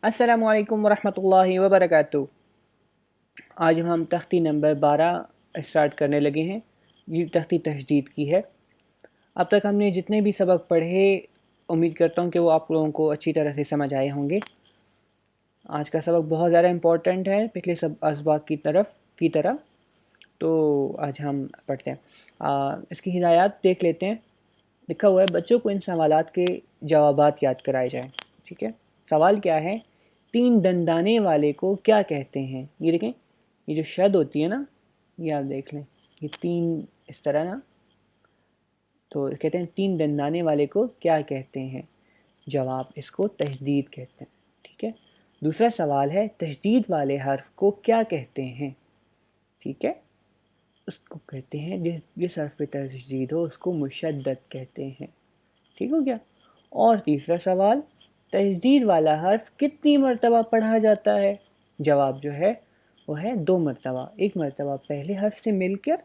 السلام علیکم ورحمۃ اللہ وبرکاتہ۔ آج ہم تختی نمبر 12 اسٹارٹ کرنے لگے ہیں۔ یہ تختی تجوید کی ہے۔ اب تک ہم نے جتنے بھی سبق پڑھے امید کرتا ہوں کہ وہ آپ لوگوں کو اچھی طرح سے سمجھ آئے ہوں گے۔ آج کا سبق بہت زیادہ امپورٹنٹ ہے پچھلے سب اسباق کی طرح، تو آج ہم پڑھتے ہیں۔ اس کی ہدایات دیکھ لیتے ہیں۔ لکھا ہوا ہے بچوں کو ان سوالات کے جوابات یاد کرائے جائیں۔ ٹھیک ہے، سوال کیا ہے؟ 3 دندانے والے کو کیا کہتے ہیں؟ یہ دیکھیں، یہ جو شد ہوتی ہے نا، یہ آپ دیکھ لیں، یہ 3 اس طرح نا، تو کہتے ہیں 3 دندانے والے کو کیا کہتے ہیں؟ جواب، اس کو تشدید کہتے ہیں۔ ٹھیک ہے، دوسرا سوال ہے تشدید والے حرف کو کیا کہتے ہیں؟ ٹھیک ہے، اس کو کہتے ہیں جس حرف پہ تشدید ہو اس کو مشدد کہتے ہیں۔ ٹھیک ہو گیا؟ اور تیسرا سوال، تشدید والا حرف کتنی مرتبہ پڑھا جاتا ہے؟ جواب جو ہے وہ ہے 2 مرتبہ، ایک مرتبہ پہلے حرف سے مل کر،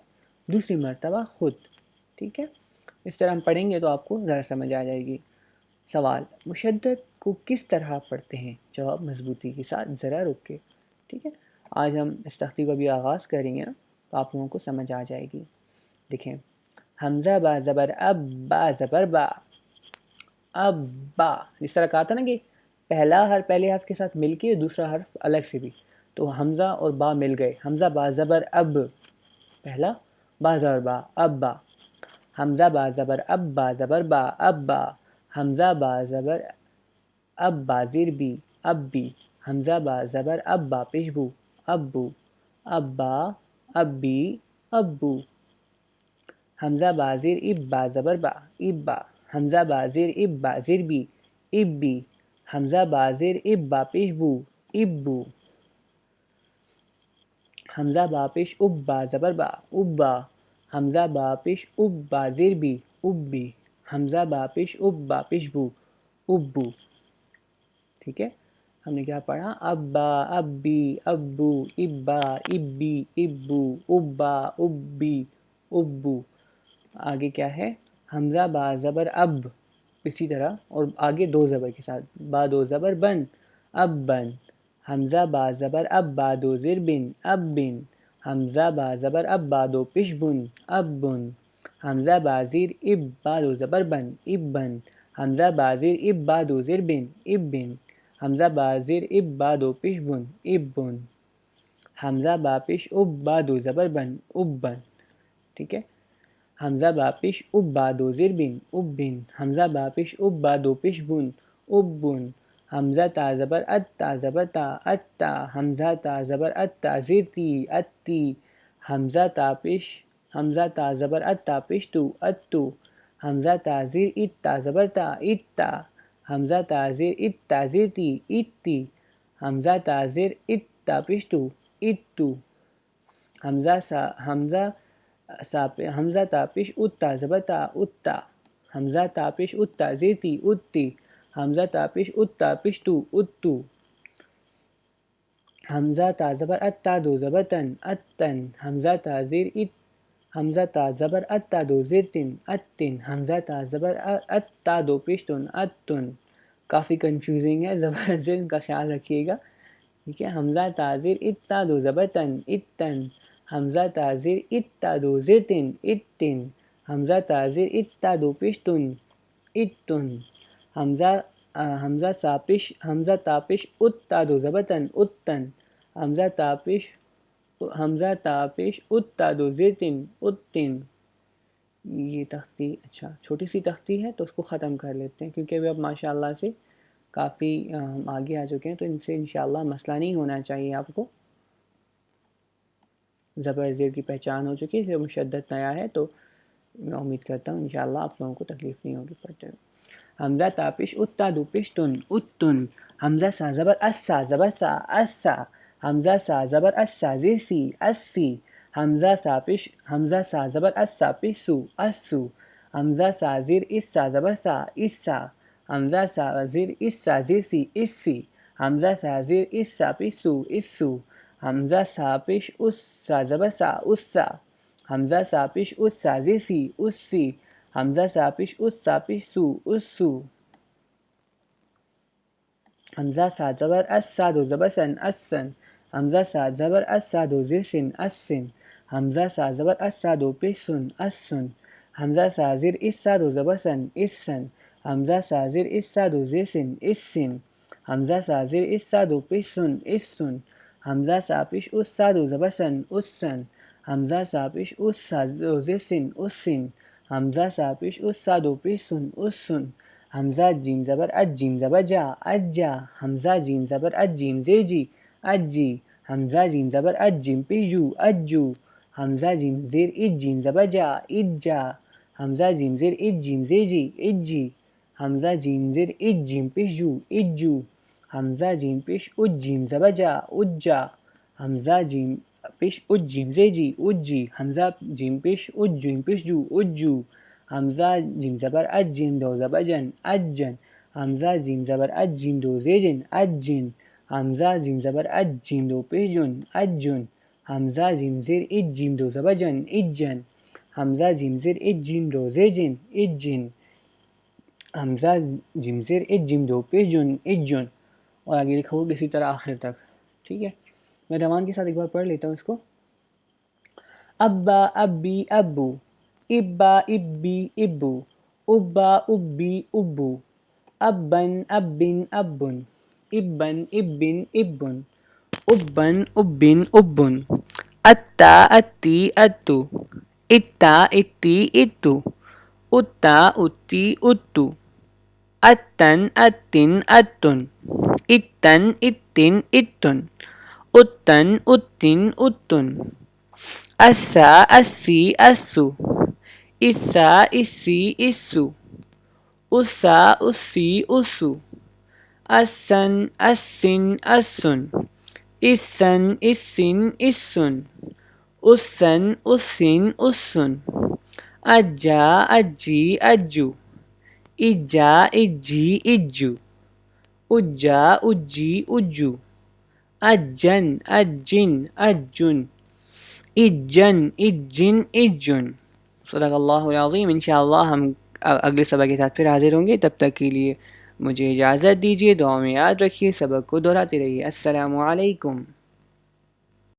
دوسری مرتبہ خود۔ ٹھیک ہے، اس طرح ہم پڑھیں گے تو آپ کو ذرا سمجھ آ جائے گی۔ سوال، مشدد کو کس طرح پڑھتے ہیں؟ جواب، مضبوطی کے ساتھ، ذرا رک کے۔ ٹھیک ہے، آج ہم اس تختی کو بھی آغاز کریں گے نا، تو آپ لوگوں کو سمجھ آ جائے گی۔ دیکھیں، حمزہ با زبر اب، با زبر با، اب با، جس طرح کہا تھا نا کہ پہلا حرف پہلے حرف کے ساتھ مل کے، دوسرا حرف الگ سے بھی، تو حمزہ اور با مل گئے۔ حمزہ با زبر اب، پہلا، با زبر با، اب با۔ حمزہ با زبر اب، با زبر با، اب با۔ حمزہ با زبر اب، با زیر بی، اب بی۔ حمزہ با زبر اب، با پیش بو، اب بو۔ اب با، اب بی، اب بو۔ حمزہ با زیر اب، با زبر با، اب با۔ حمزہ با زیر اب، با زیر بی، اب بی۔ حمزہ با زیر اب، با پیش بو، اب بو۔ حمزہ با پیش اب، با زبر با، اب با۔ حمزہ با پیش اب، با زیر بی، اب بی۔ حمزہ با پیش اب، با پیش بو، اب بو۔ ٹھیک ہے، ہم نے کیا پڑھا؟ ابا، ابی، ابو، ابا، ابی، ابو، ابا، ابی، ابو۔ آگے کیا ہے؟ حمزہ با زبر اب، اسی طرح، اور آگے 2 زبر کے ساتھ، با 2 زبر بن، اب بن۔ حمزہ با زبر اب، با 2 زیر بن، اب بن۔ حمزہ با زبر اب، با 2 پیش بن، اب بن۔ حمزہ با زیر اب، با 2 زبر بن، اب بن۔ حمزہ با زیر اب، با 2 زیر بن، اب بن۔ حمزہ با زیر اب، با 2 پیش بن، اب بن۔ حمزہ با پیش اب، با 2 زبر بن، اب بن۔ ٹھیک ہے، حمزہ با پیش اب، با 2 زیر بن، اب بن۔ حمزہ با پیش اب، با 2 پیش بن، اب بن۔ حمزہ تا زبر ات، تا زبر تا، اتا۔ حمزہ تا زبر ات، تا زیر تی، اتی۔ حمزہ تا زبر ات، تا پیش تو، اتو۔ حمزہ تا زیر ات، تا زبر تا، اتا۔ حمزہ تا زیر ات، تا زیر تی، اتی۔ حمزہ تا زیر ات، تا پیش تو، اتو۔ حمزہ تا پیش ات، تا زبر تا، اتا۔ حمزہ تا پیش ات، تا زیر تی، اتی۔ حمزہ تا پیش ات، تا پیش تو، اتو۔ حمزہ تا زبر ات، تا 2 زبر تن، اتن۔ حمزہ تا زیر ات، حمزہ تا زبر ات، تا 2 زیر تن، اتن۔ حمزہ تا زبر ات، تا 2 پیش تن، اتن۔ کافی کنفیوزنگ ہے، زبر زن کا خیال رکھیے گا۔ ٹھیک ہے، حمزہ تا زیر ات، تا 2 زبر تن، اتن۔ حمزہ تا زیر ات، تا 2 زیر تن، اتن۔ حمزہ تا زیر ات، تا 2 پیش تن، اتن۔ حمزہ تا پیش ات، تا 2 زبر تن، اتن۔ حمزہ تا پیش ات، تا 2 زیر تن، اتن۔ یہ تختی اچھا چھوٹی سی تختی ہے تو اس کو ختم کر لیتے ہیں، کیونکہ ابھی اب ماشاءاللہ سے کافی آگے آ چکے ہیں، تو ان سے انشاءاللہ مسئلہ نہیں ہونا چاہیے آپ کو۔ زبر زیر کی پہچان ہو چکی ہے، مشدد نیا ہے، تو میں امید کرتا ہوں انشاءاللہ آپ لوگوں کو تکلیف نہیں ہوگی پڑھتے ہوئے۔ حمزہ تا پیش ات، تا 2 پیش تن، اتن۔ حمزہ سا زبر اس، سا زبر سا، اسا۔ حمزہ سا زبر اس، سا زیر سی، اسی۔ حمزہ سا زبر اس، سا پیش سو، اسو۔ حمزہ سا زیر اس، سا زبر سا، اسا۔ حمزہ سا زیر اس، سا زیر سی، اسی۔ حمزہ سا زیر اس، سا پیش سو، اسو۔ حمزہ سا پیش اس، سا زبر سا، اسا۔ حمزہ سا پیش اس، سا زیر سی، اسی۔ حمزہ سا پیش اس، سا پیش سو، اسو۔ حمزہ سات زبر اس ساد و زبر سن اسن حمزہ سات زبر اس ساد و زر سن اسن حمزہ سات زبر اس ساد و پیش سن اسن حمزہ سات زر اس ساد و زبر سن اسن حمزہ سات زر اس ساد و زر سن اسن حمزہ سات زر اس ساد و پیش سن اسن حمزہ سات پیش اس ساد و زبر سن اسن حمزہ سات پیش اس ساد و زر سن اسن حمزہ سات پیش اس ساد و پیش سن اسن حمزہ جیم زبر اج جیم زبر جا اجا حمزہ جیم زبر اج جیم زے جی اجی حمزہ جیم زبر اج جیم پیش جو اجو حمزہ جیم زیر اج جیم زبر جا اجا حمزہ جیم زیر اج جیم زے جی اجی حمزہ جیم زیر اج جیم پیش جو اجو حمزہ جیم پیش اج جیم زبر جا اجا حمزہ جیم پیش اج جیم زے جی اجی حمزہ جیم پیش اج جیم پیش جو اجو حمزہ جیم زبر اج جیم دو زبر جن اجن حمزہ جیم زبر اج جیم دو زیجن اجن حمزہ جیم زبر اج جیم دو پیش جن اجن حمزہ جیم زیر اج جیم دو زبر جن اجن حمزہ جیم زیر اج جیم دو زیجن اجن حمزہ جیم زیر اج جیم دو پیش جن اجن اور آگے لکھا ہوگا اسی طرح آخر تک. ٹھیک ہے، میں روان کے ساتھ ایک بار پڑھ لیتا ہوں اس کو. ابا ابی ابو ابا ابی ابو ابا ابی ابو ابن ابن ابن ابن ابن ابن ابن ابن ابن اتا اتی اتو اتا اتی اتو اتا اتی اتو اتن اتن اتن اتن اتن اتن اتن اتن اتن اسا اسی اسو اسا اسی اسو اسا اسی اسو اسن اسن اسن اسن اسن اسن اسن اسن اسن اجا اجی اجو اجا اجی اجو اجا اجی اجو اجن اجن اجن اجن اجن اجن. صدق اللہ العظیم. انشاءاللہ ہم اگلے سبق کے ساتھ پھر حاضر ہوں گے. تب تک کے لیے مجھے اجازت دیجیے. دعا میں یاد رکھیے. سبق کو دہراتے رہیے. السلام علیکم.